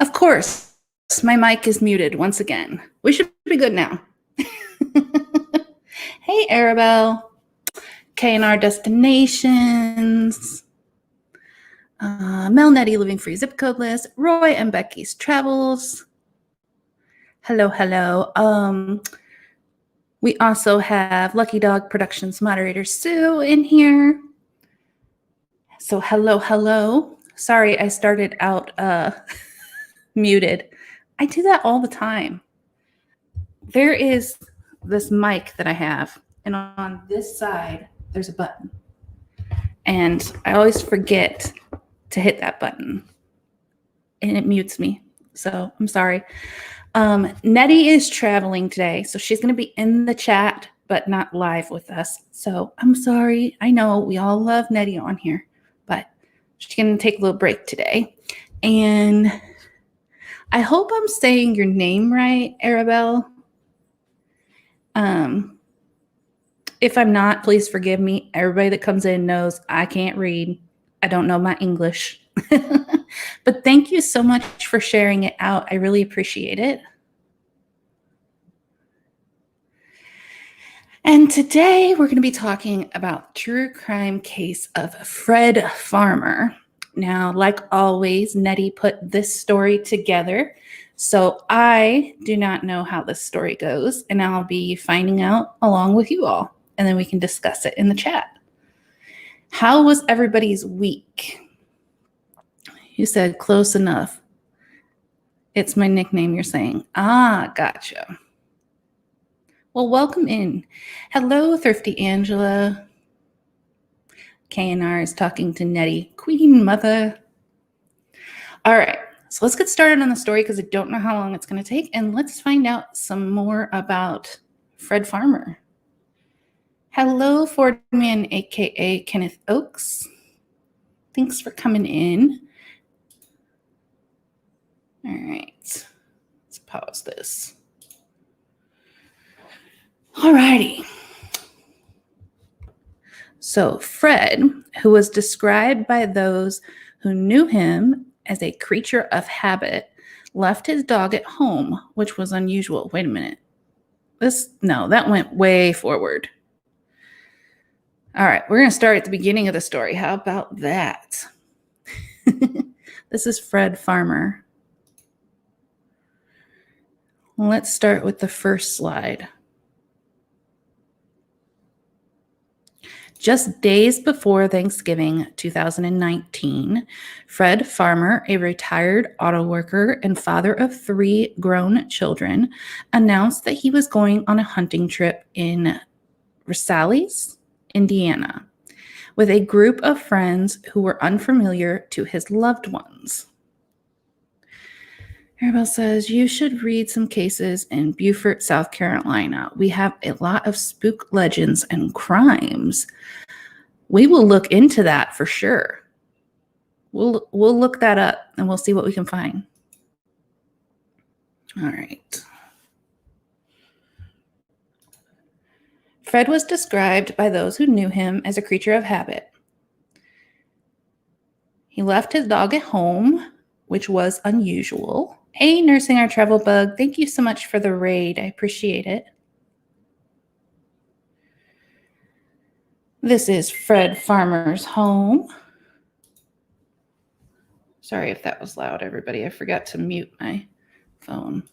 Of course, my mic is muted once again. We should be good now. Hey, Arabelle. K&R Destinations. MelNetteLivingFreeZipCodeless. Roy and Becky's Travels. Hello, hello. We also have Lucky Dog Productions moderator Sue in here. So hello, hello. Sorry, I started out muted. I do that all the time. There is this mic that I have, and on this side, there's a button. And I always forget to hit that button, and it mutes me. So I'm sorry. Nette is traveling today, so she's going to be in the chat, but not live with us. So I'm sorry. I know we all love Nette on here, but she's going to take a little break today. And I hope I'm saying your name right, Arabelle. If I'm not, please forgive me. Everybody that comes in knows I can't read. I don't know my English. But thank you so much for sharing it out. I really appreciate it. And today we're going to be talking about true crime case of Fred Farmer. Now, like always, Nette put this story together. So I do not know how this story goes, and I'll be finding out along with you all, and then we can discuss it in the chat. How was everybody's week? You said close enough. It's my nickname you're saying. Ah, gotcha. Well, welcome in. Hello, Thrifty Angela. K&R is talking to Nette, Queen Mother. All right, so let's get started on the story because I don't know how long it's going to take, and let's find out some more about Fred Farmer. Hello, Fordman, aka Kenneth Oakes. Thanks for coming in. All right, let's pause this. All righty. So Fred, who was described by those who knew him as a creature of habit, left his dog at home, which was unusual. Wait a minute. That went way forward. All right, we're going to start at the beginning of the story. How about that? This is Fred Farmer. Let's start with the first slide. Just days before Thanksgiving 2019, Fred Farmer, a retired auto worker and father of 3 grown children, announced that he was going on a hunting trip in Versailles, Indiana, with a group of friends who were unfamiliar to his loved ones. Arabelle says, you should read some cases in Beaufort, South Carolina. We have a lot of spook legends and crimes. We will look into that for sure. We'll look that up and we'll see what we can find. All right. Fred was described by those who knew him as a creature of habit. He left his dog at home, which was unusual. Hey, Nursing Our Travel Bug, thank you so much for the raid. I appreciate it. This is Fred Farmer's home. Sorry if that was loud, everybody. I forgot to mute my phone.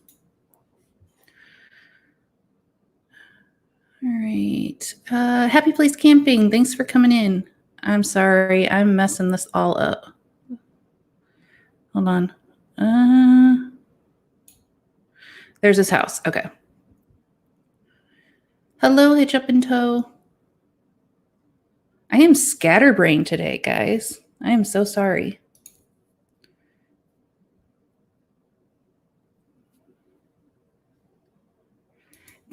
All right. Happy Place Camping, thanks for coming in. I'm sorry, I'm messing this all up. Hold on. There's his house. Okay. Hello, Hitch Up in Tow. I am scatterbrained today, guys. I am so sorry.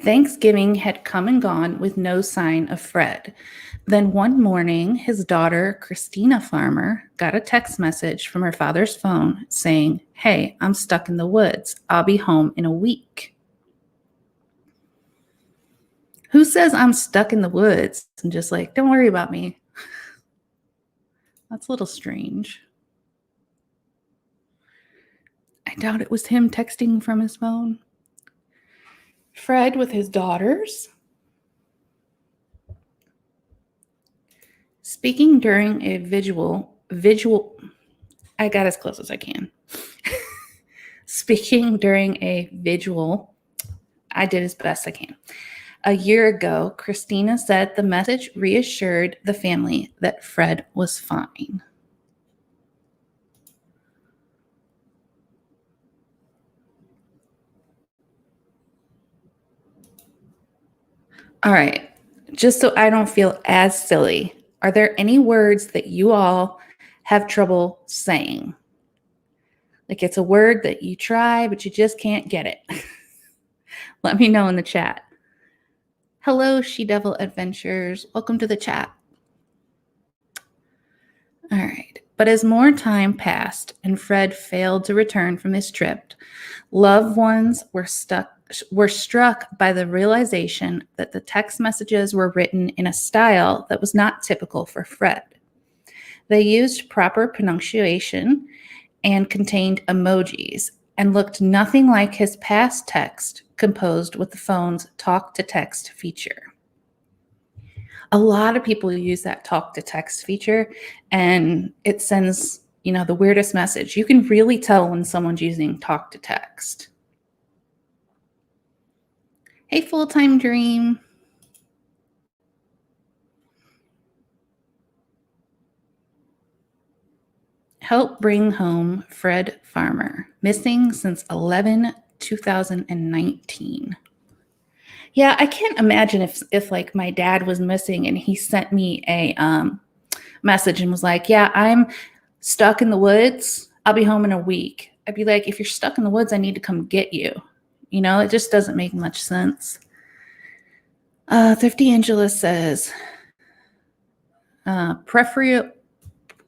Thanksgiving had come and gone with no sign of Fred. Then one morning, his daughter, Christina Farmer, got a text message from her father's phone saying, "Hey, I'm stuck in the woods. I'll be home in a week." Who says I'm stuck in the woods and just like, don't worry about me? That's a little strange. I I doubt it was him texting from his phone. Fred with his daughters. Speaking during a visual, I got as close as I can. Speaking during a visual, I did as best I can. A year ago, Christina said the message reassured the family that Fred was fine. All right, just so I don't feel as silly, are there any words that you all have trouble saying? Like it's a word that you try, but you just can't get it. Let me know in the chat. Hello, She-Devil Adventures. Welcome to the chat. All right. But as more time passed and Fred failed to return from his trip, loved ones were struck by the realization that the text messages were written in a style that was not typical for Fred. They used proper pronunciation and contained emojis and looked nothing like his past text composed with the phone's talk-to-text feature. A lot of people use that talk-to-text feature, and it sends, the weirdest message. You can really tell when someone's using talk-to-text. Hey, full-time dream. Help bring home Fred Farmer, missing since 11/2019. Yeah, I can't imagine if like my dad was missing and he sent me a message and was like, yeah, I'm stuck in the woods. I'll be home in a week. I'd be like, if you're stuck in the woods, I need to come get you. It just doesn't make much sense. Thrifty Angela says, peripheral.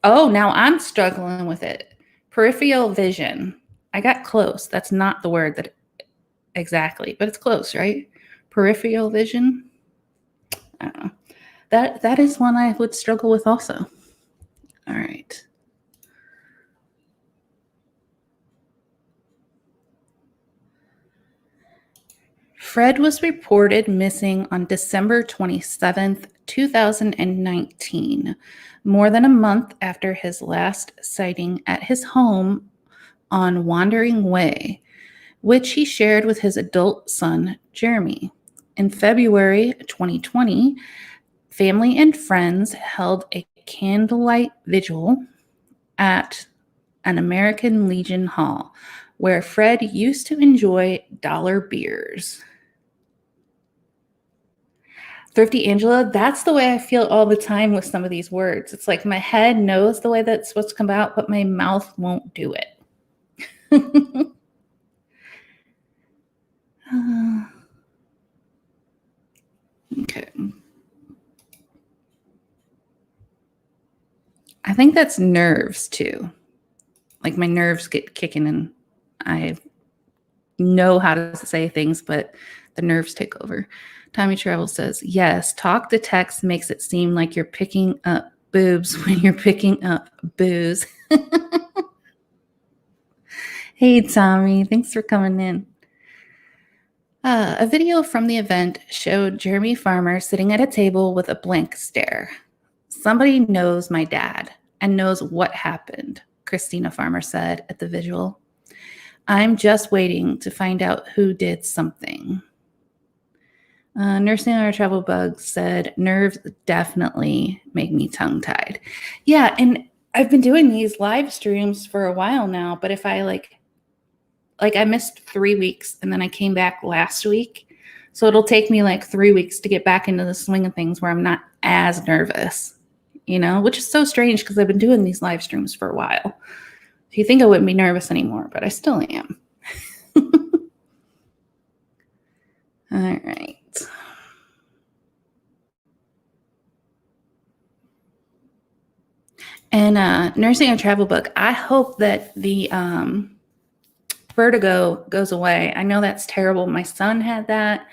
Oh, now I'm struggling with it. Peripheral vision. I got close. That's not the word that exactly, but it's close, right? Peripheral vision. I don't know. That is one I would struggle with also. All right. Fred was reported missing on December 27th, 2019, more than a month after his last sighting at his home on Wandering Way, which he shared with his adult son, Jeremy. In February 2020, family and friends held a candlelight vigil at an American Legion Hall, where Fred used to enjoy dollar beers. Thrifty Angela, that's the way I feel all the time with some of these words. It's like my head knows the way that's supposed to come out, but my mouth won't do it. Okay. I think that's nerves too. Like my nerves get kicking and I know how to say things, but the nerves take over. Tommy Travel says, yes, talk to text makes it seem like you're picking up boobs when you're picking up booze. Hey, Tommy, thanks for coming in. A video from the event showed Jeremy Farmer sitting at a table with a blank stare. Somebody knows my dad and knows what happened, Christina Farmer said at the visual. I'm just waiting to find out who did something. Nursing on a Travel Bug said, nerves definitely make me tongue-tied. Yeah, and I've been doing these live streams for a while now, but if I like I missed 3 weeks and then I came back last week. So it'll take me like 3 weeks to get back into the swing of things where I'm not as nervous, which is so strange because I've been doing these live streams for a while. You think I wouldn't be nervous anymore, but I still am. All right. And nursing a travel book, I hope that the vertigo goes away. I know that's terrible. My son had that.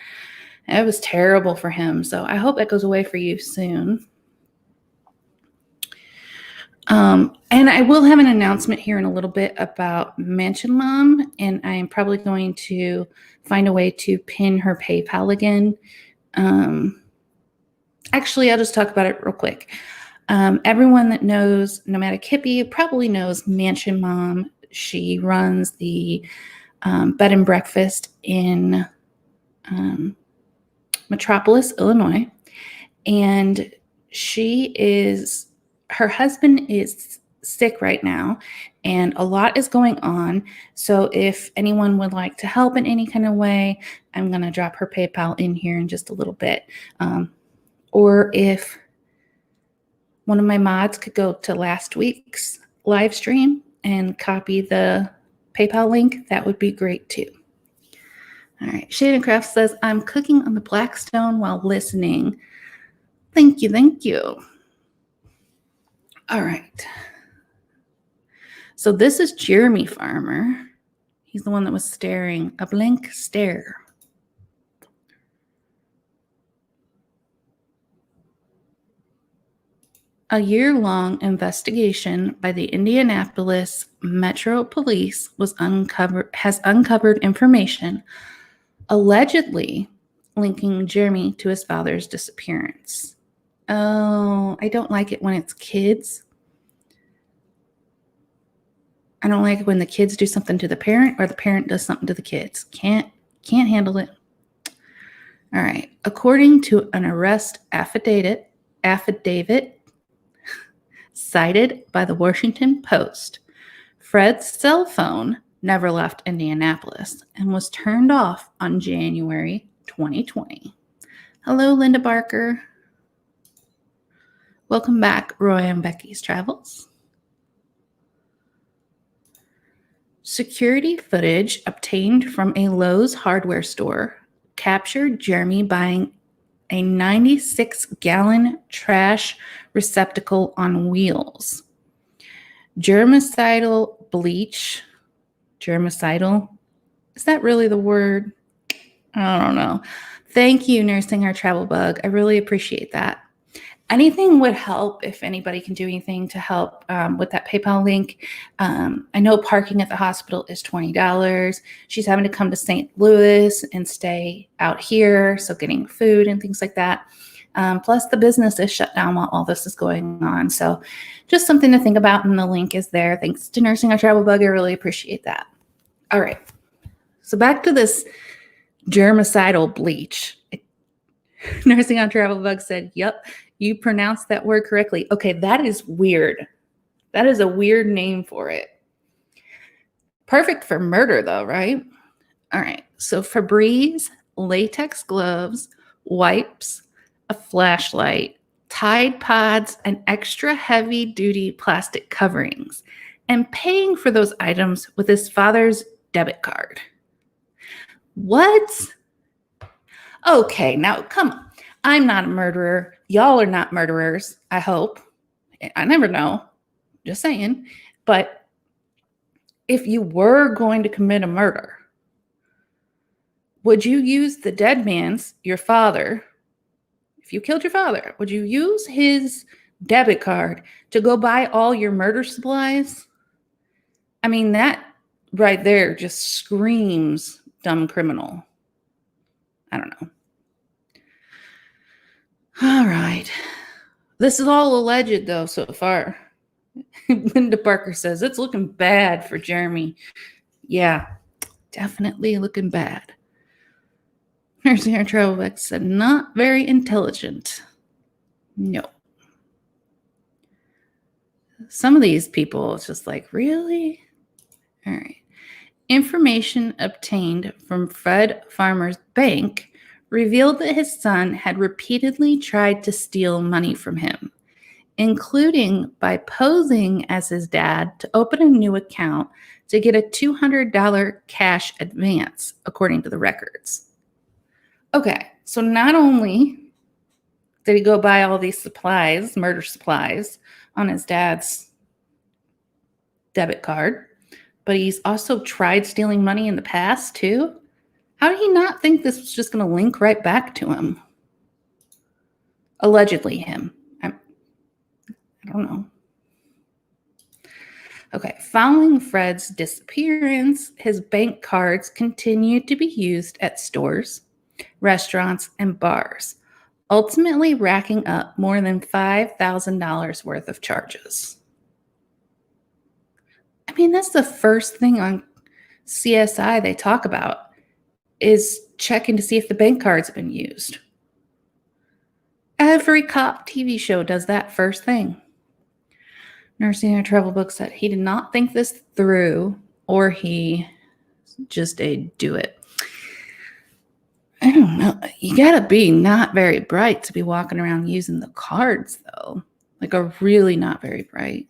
It was terrible for him. So I hope it goes away for you soon. And I will have an announcement here in a little bit about Mansion Mom, and I am probably going to find a way to pin her PayPal again. Actually, I'll just talk about it real quick. Everyone that knows Nomadic Hippie probably knows Mansion Mom. She runs the bed and breakfast in Metropolis, Illinois. And her husband is sick right now, and a lot is going on. So if anyone would like to help in any kind of way, I'm going to drop her PayPal in here in just a little bit. Or if one of my mods could go to last week's live stream and copy the PayPal link, that would be great too. All right, Shannon Craft says, I'm cooking on the Blackstone while listening. Thank you, thank you. All right. So this is Jeremy Farmer. He's the one that was staring, a blank stare. A year-long investigation by the Indianapolis Metro Police has uncovered information allegedly linking Jeremy to his father's disappearance. Oh, I don't like it when it's kids. I don't like it when the kids do something to the parent or the parent does something to the kids. Can't handle it. All right. According to an arrest affidavit cited by the Washington Post, Fred's cell phone never left Indianapolis and was turned off on January 2020. Hello, Linda Barker. Welcome back, Roy and Becky's Travels. Security footage obtained from a Lowe's hardware store captured Jeremy buying a 96-gallon trash receptacle on wheels. Germicidal bleach. Germicidal? Is that really the word? I don't know. Thank you, Nursing Our Travel Bug. I really appreciate that. Anything would help if anybody can do anything to help with that PayPal link. I know parking at the hospital is $20. She's having to come to St. Louis and stay out here, so getting food and things like that. Plus, the business is shut down while all this is going on. So just something to think about, and the link is there. Thanks to Nursing Our Travel Bug. I really appreciate that. All right. So back to this germicidal bleach. Nursing on Travel Bug said, yep, you pronounced that word correctly. Okay, that is weird. That is a weird name for it. Perfect for murder, though, right? All right, so Febreze, latex gloves, wipes, a flashlight, Tide Pods, and extra heavy-duty plastic coverings, and paying for those items with his father's debit card. What? Okay, now come on. I'm not a murderer. Y'all are not murderers, I hope. I never know. Just saying. But if you were going to commit a murder, would you use the dead man's, your father, if you killed your father, would you use his debit card to go buy all your murder supplies? I mean, that right there just screams dumb criminal. I don't know. All right. This is all alleged, though, so far. Linda Parker says, it's looking bad for Jeremy. Yeah, definitely looking bad. Nursing Our Travel Bug said, not very intelligent. No. Some of these people, it's just like, really? All right. Information obtained from Fred Farmer's bank revealed that his son had repeatedly tried to steal money from him, including by posing as his dad to open a new account to get a $200 cash advance, according to the records. Okay, so not only did he go buy all these supplies, murder supplies, on his dad's debit card, but he's also tried stealing money in the past too. How did he not think this was just going to link right back to him? Allegedly him. I don't know. Okay, following Fred's disappearance, his bank cards continued to be used at stores, restaurants, and bars, ultimately racking up more than $5,000 worth of charges. I mean, that's the first thing on CSI they talk about is checking to see if the bank cards have been used. Every cop TV show does that first thing. Nursing a travel book said he did not think this through, or he just did do it. I don't know. You gotta be not very bright to be walking around using the cards, though. Like, a really not very bright.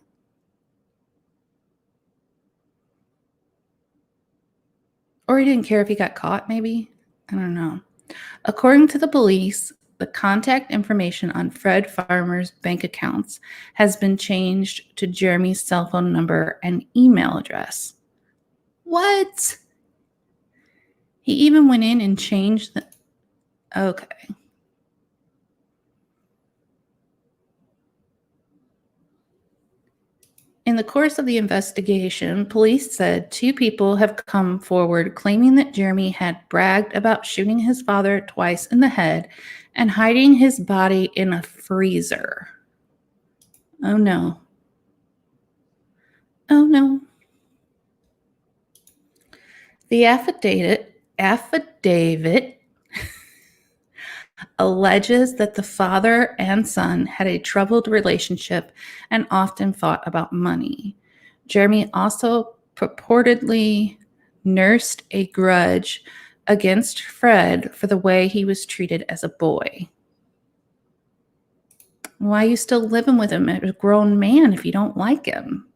Or he didn't care if he got caught, maybe? I don't know. According to the police, the contact information on Fred Farmer's bank accounts has been changed to Jeremy's cell phone number and email address. What? He even went in and changed the... Okay. In the course of the investigation, police said 2 people have come forward claiming that Jeremy had bragged about shooting his father twice in the head and hiding his body in a freezer. Oh no. Oh no. The affidavit alleges that the father and son had a troubled relationship and often fought about money. Jeremy also purportedly nursed a grudge against Fred for the way he was treated as a boy. Why are you still living with him as a grown man if you don't like him?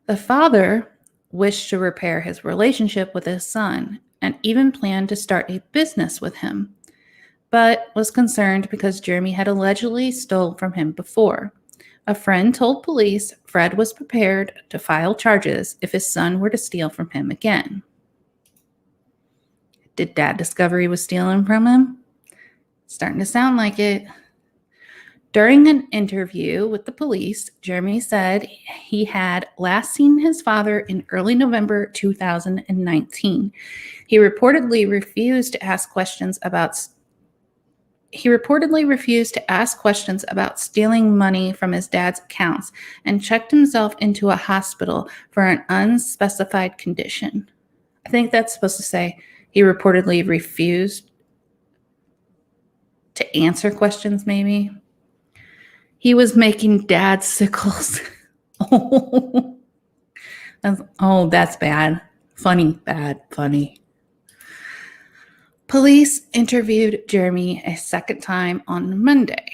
The father wished to repair his relationship with his son and even planned to start a business with him, but was concerned because Jeremy had allegedly stolen from him before. A friend told police Fred was prepared to file charges if his son were to steal from him again. Did Dad discover he was stealing from him? Starting to sound like it. During an interview with the police, Jeremy said he had last seen his father in early November 2019. He reportedly refused to ask questions about stealing money from his dad's accounts and checked himself into a hospital for an unspecified condition. I think that's supposed to say he reportedly refused to answer questions, maybe. He was making dad sickles. Oh, that's bad. Funny, bad, funny. Police interviewed Jeremy a second time on Monday.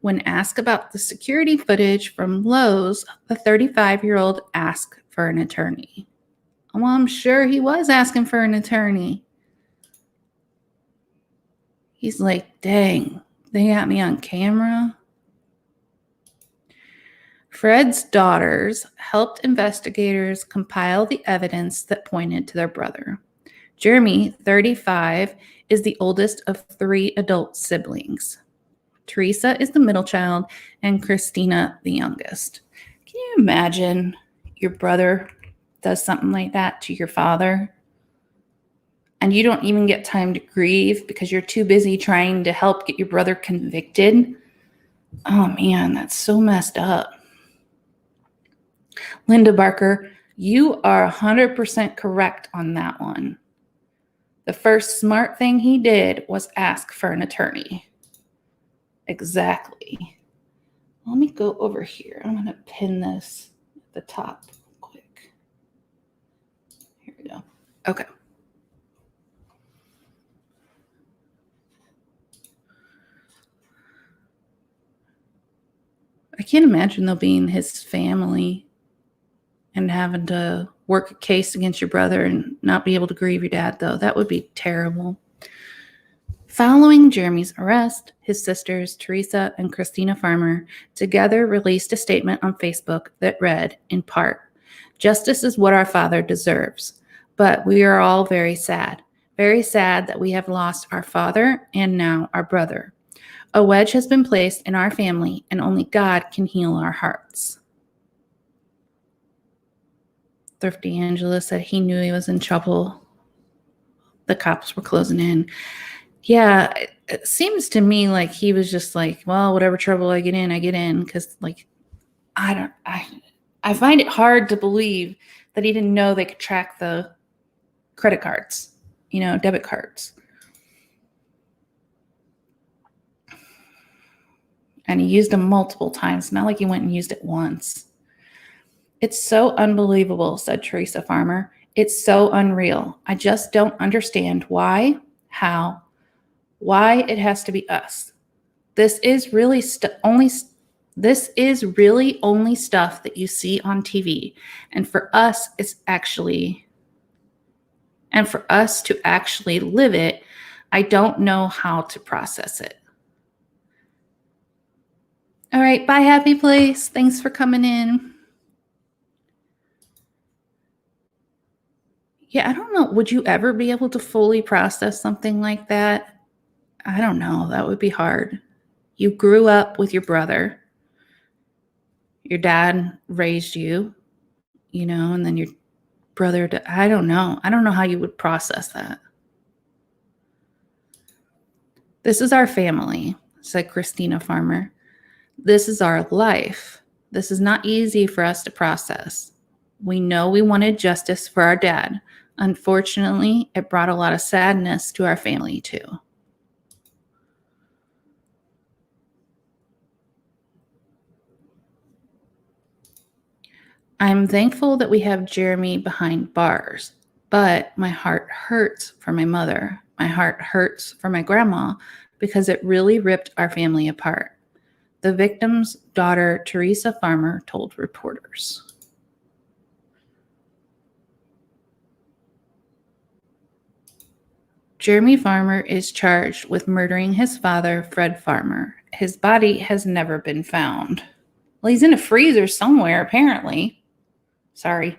When asked about the security footage from Lowe's, the 35-year-old asked for an attorney. Well, I'm sure he was asking for an attorney. He's like, dang, they got me on camera. Fred's daughters helped investigators compile the evidence that pointed to their brother. Jeremy, 35, is the oldest of 3 adult siblings. Tricia is the middle child, and Christina the youngest. Can you imagine your brother does something like that to your father, and you don't even get time to grieve because you're too busy trying to help get your brother convicted? Oh man, that's so messed up. Linda Barker, you are 100% correct on that one. The first smart thing he did was ask for an attorney. Exactly. Let me go over here. I'm going to pin this at the top quick. Here we go. Okay. I can't imagine though being his family and having to work a case against your brother and not be able to grieve your dad, though. That would be terrible. Following Jeremy's arrest, his sisters, Tricia and Christina Farmer, together released a statement on Facebook that read, in part, "Justice is what our father deserves, but we are all very sad that we have lost our father and now our brother. A wedge has been placed in our family, and only God can heal our hearts. Thrifty Angela said he knew he was in trouble. The cops were closing in. Yeah, it seems to me like he was just like, well, whatever trouble I get in, because like, I find it hard to believe that he didn't know they could track the credit cards, debit cards. And he used them multiple times. Not like he went and used it once. It's so unbelievable, said Teresa Farmer. It's so unreal. I just don't understand why, how, why it has to be us. This is really only stuff that you see on TV. And for us to actually live it, I don't know how to process it. All right, bye, Happy Place. Thanks for coming in. Yeah, I don't know. Would you ever be able to fully process something like that? I don't know. That would be hard. You grew up with your brother. Your dad raised you, and then your brother, I don't know. I don't know how you would process that. This is our family, said Christina Farmer. This is our life. This is not easy for us to process. We know we wanted justice for our dad. Unfortunately, it brought a lot of sadness to our family too. I'm thankful that we have Jeremy behind bars, but my heart hurts for my mother. My heart hurts for my grandma because it really ripped our family apart. The victim's daughter, Teresa Farmer, told reporters. Jeremy Farmer is charged with murdering his father, Fred Farmer. His body has never been found. Well, he's in a freezer somewhere, apparently. Sorry.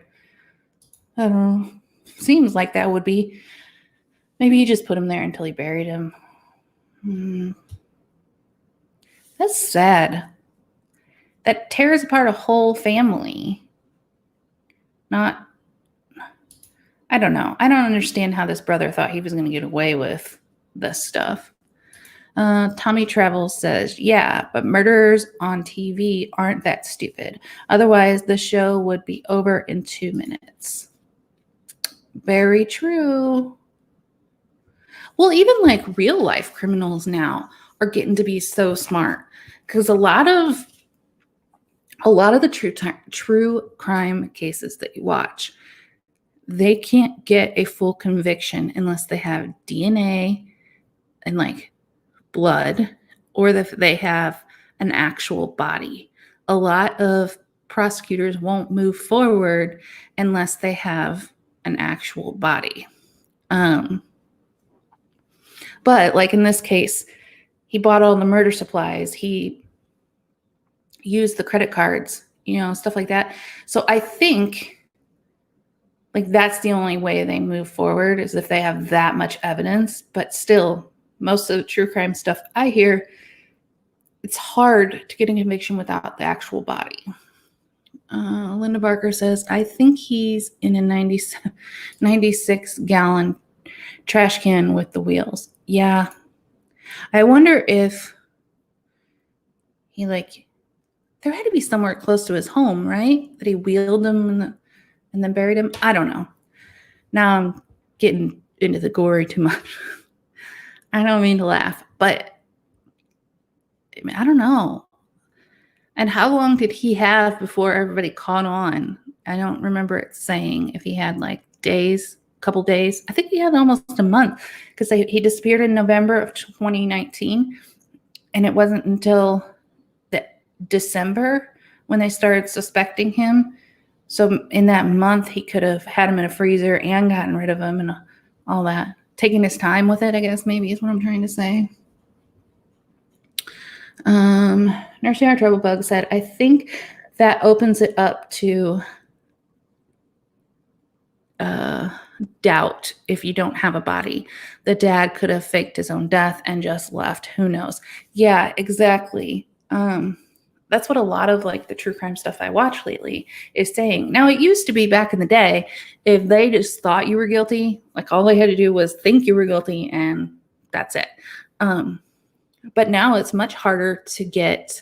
I don't know. Seems like that would be. Maybe he just put him there until he buried him. That's sad. That tears apart a whole family. I don't know. I don't understand how this brother thought he was going to get away with this stuff. Tommy Travels says, yeah, but murderers on TV aren't that stupid. Otherwise, the show would be over in 2 minutes. Very true. Well, even like real life criminals now are getting to be so smart, because a lot of the true crime cases that you watch, they can't get a full conviction unless they have DNA and like blood, or if they have an actual body. A lot of prosecutors won't move forward unless they have an actual body. But like in this case, he bought all the murder supplies. He used the credit cards, stuff like that. So I think like that's the only way they move forward, is if they have that much evidence. But still, most of the true crime stuff I hear, it's hard to get a conviction without the actual body. Linda Barker says, I think he's in a 96-gallon trash can with the wheels. Yeah. I wonder if he there had to be somewhere close to his home, right? That he wheeled him and then buried him. I don't know. Now I'm getting into the gory too much. I don't mean to laugh, but I don't know. And how long did he have before everybody caught on? I don't remember it saying if he had like days, couple days. I think he had almost a month, because he disappeared in November of 2019. And it wasn't until December when they started suspecting him. So in that month, he could have had him in a freezer and gotten rid of him and all that. Taking his time with it, I guess, maybe is what I'm trying to say. Nursing Our Trouble Bug said, I think that opens it up to doubt if you don't have a body. The dad could have faked his own death and just left. Who knows? Yeah, exactly. That's what a lot of like the true crime stuff I watch lately is saying. Now, it used to be back in the day, if they just thought you were guilty, like all they had to do was think you were guilty and that's it. But now it's much harder to get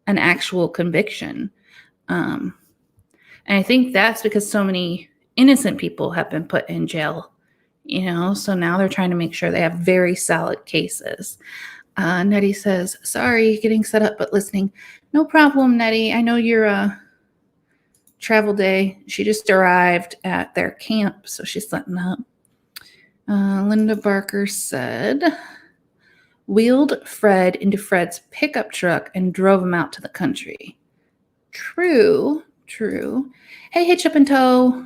an actual conviction. And I think that's because so many innocent people have been put in jail, so now they're trying to make sure they have very solid cases. Nettie says, sorry, getting set up, but listening. No problem, Nettie. I know you're travel day. She just arrived at their camp, so she's setting up. Linda Barker said, wheeled Fred into Fred's pickup truck and drove him out to the country. True. Hey, Hitch Up and Tow.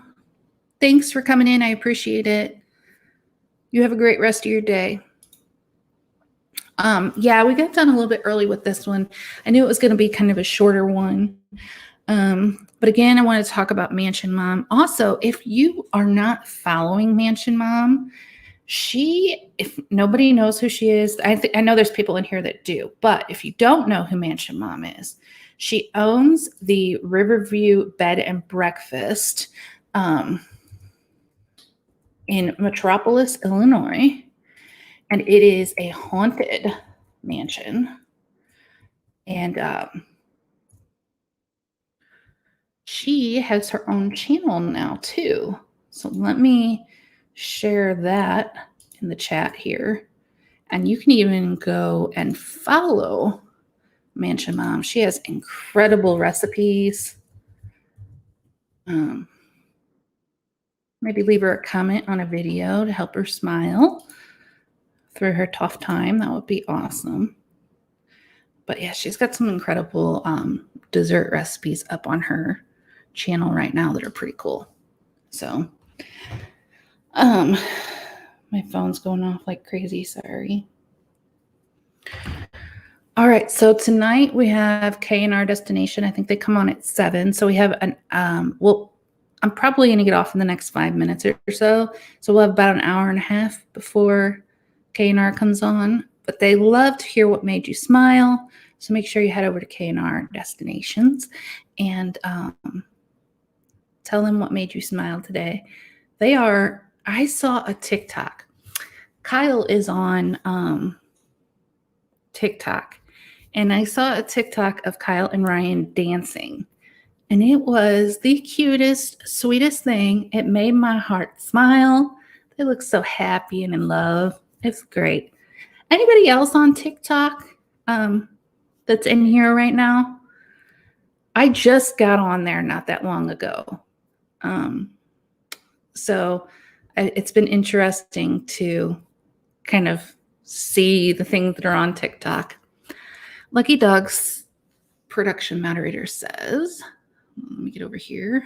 Thanks for coming in. I appreciate it. You have a great rest of your day. Yeah, we got done a little bit early with this one. I knew it was going to be kind of a shorter one. But again, I want to talk about Mansion Mom. Also, if you are not following Mansion Mom, if nobody knows who she is, I know there's people in here that do, but if you don't know who Mansion Mom is, she owns the Riverview Bed and Breakfast in Metropolis, Illinois. And it is a haunted mansion. And she has her own channel now, too. So let me share that in the chat here. And you can even go and follow Mansion Mom. She has incredible recipes. Maybe leave her a comment on a video to help her smile through her tough time. That would be awesome. But yeah, she's got some incredible dessert recipes up on her channel right now that are pretty cool. So my phone's going off like crazy. Sorry. All right, so tonight we have K&R Destination. I think they come on at 7. So we have an I'm probably going to get off in the next 5 minutes or so. So we'll have about an hour and a half before K&R comes on. But they love to hear what made you smile. So make sure you head over to K&R Destinations and tell them what made you smile today. I saw a TikTok. Kyle is on TikTok. And I saw a TikTok of Kyle and Ryan dancing. And it was the cutest, sweetest thing. It made my heart smile. They look so happy and in love. It's great. Anybody else on TikTok that's in here right now? I just got on there not that long ago. So it's been interesting to kind of see the things that are on TikTok. Lucky Dog's production moderator says, let me get over here.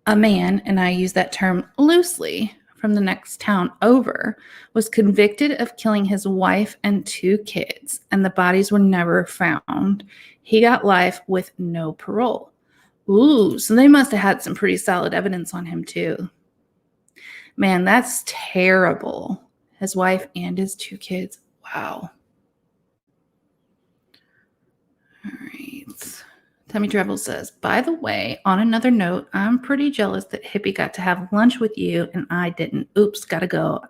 A man, and I use that term loosely, from the next town over, was convicted of killing his wife and 2 kids, and the bodies were never found. He got life with no parole. Ooh, so they must have had some pretty solid evidence on him too. Man, that's terrible. His wife and his 2 kids. Wow. All right. Tammy Travel says, by the way, on another note, I'm pretty jealous that Hippie got to have lunch with you and I didn't. Oops, gotta go.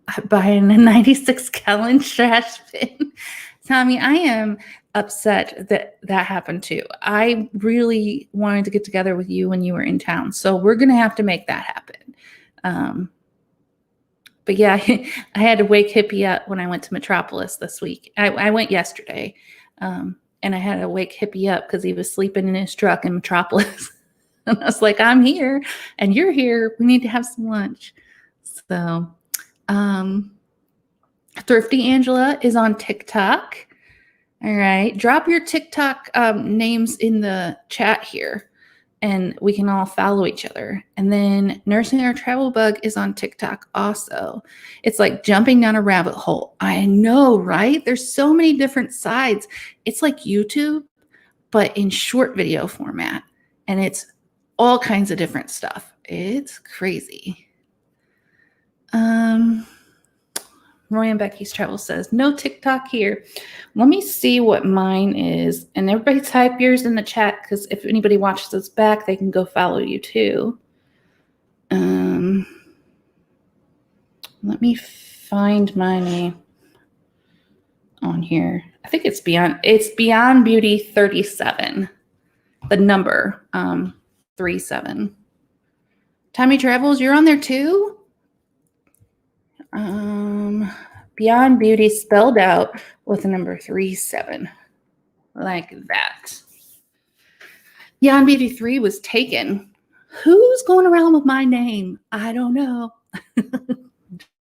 I'm buying a 96-gallon trash bin. Tommy, I am upset that happened too. I really wanted to get together with you when you were in town. So we're going to have to make that happen. But yeah, I had to wake Hippie up when I went to Metropolis this week. I went yesterday. And I had to wake Hippie up because he was sleeping in his truck in Metropolis. And I was like, I'm here and you're here. We need to have some lunch. So Thrifty Angela is on TikTok. All right. Drop your TikTok names in the chat here and we can all follow each other. And then Nursing Our Travel Bug is on TikTok also. It's like jumping down a rabbit hole. I know, right? There's so many different sides. It's like YouTube, but in short video format. And it's all kinds of different stuff. It's crazy. Roy and Becky's Travel says, no TikTok here. Let me see what mine is. And everybody type yours in the chat, because if anybody watches this back, they can go follow you too. Let me find my name on here. I think it's BeyondBeauty3. The number 37. Tommy Travels, you're on there too? Beyond Beauty spelled out with the number 37. Like that. Beyond Beauty 3 was taken. Who's going around with my name? I don't know.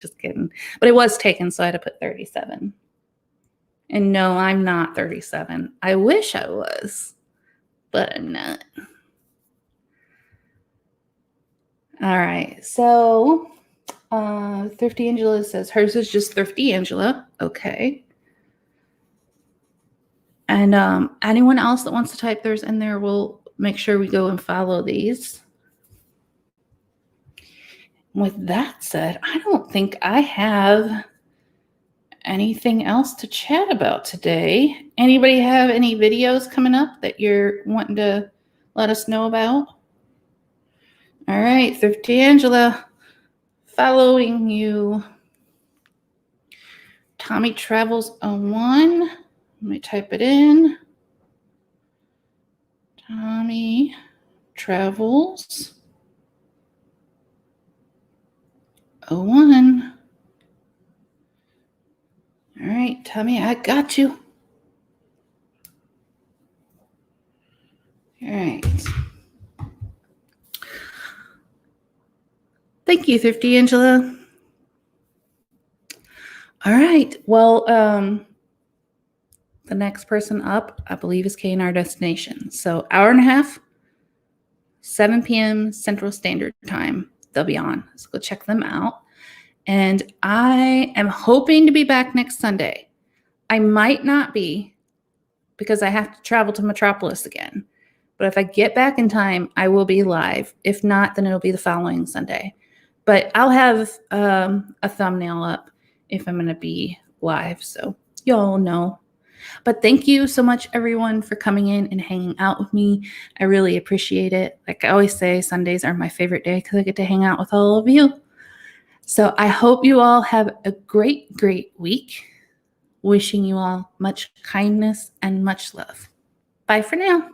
Just kidding. But it was taken, so I had to put 37. And no, I'm not 37. I wish I was, but I'm not. All right, so Thrifty Angela says hers is just Thrifty Angela. Okay. And anyone else that wants to type theirs in there, we'll make sure we go and follow these. With that said, I don't think I have anything else to chat about today. Anybody have any videos coming up that you're wanting to let us know about? All right, Thrifty Angela, following you. Tommy Travels 01. Let me type it in. Tommy Travels 01. All right, Tommy, I got you. All right. Thank you, Thrifty Angela. All right. Well, the next person up, I believe, is K&R Destination. So hour and a half, 7 p.m. Central Standard Time. They'll be on. So go check them out. And I am hoping to be back next Sunday. I might not be because I have to travel to Metropolis again. But if I get back in time, I will be live. If not, then it'll be the following Sunday. But I'll have a thumbnail up if I'm going to be live, so y'all know. But thank you so much, everyone, for coming in and hanging out with me. I really appreciate it. Like I always say, Sundays are my favorite day because I get to hang out with all of you. So I hope you all have a great, great week. Wishing you all much kindness and much love. Bye for now.